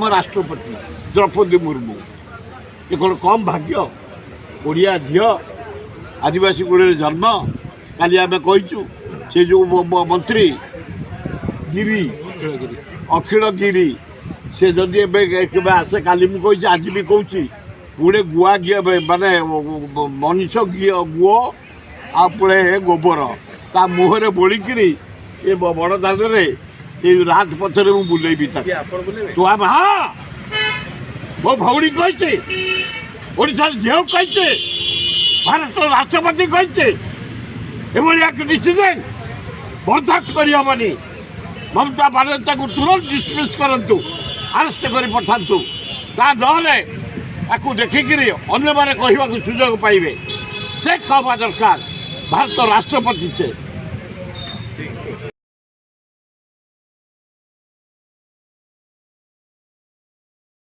आम राष्ट्रपति द्रौपदी मुर्मू ये कौन कम भाग्य ओडिया झील आदिवासी गुड़े जन्म काली आम कहीचु से जो मंत्री गिरी अखिल गिरी से जदि आसे काली मुझे आज भी कौची पुणे गुआ घी माने मनीष घी गुओ आ पुणे गोबर ता मुहर बोलिकी ये बड़ दादे ये राजपथर मुझे बुलेबी तो आम हाँ मो भौणी कही ओडिशा झील कही भारत राष्ट्रपति कही डिसीजन बर्दाश्त करहबनी ममता बानर्जी को तुरंत डिसमिस करंतु अरेस्ट कर पठातु ता नहले ताकू देखिकी अन्य मैंने कहवाक सुजोग पाइबे से कहवा दरकार भारत राष्ट्रपति से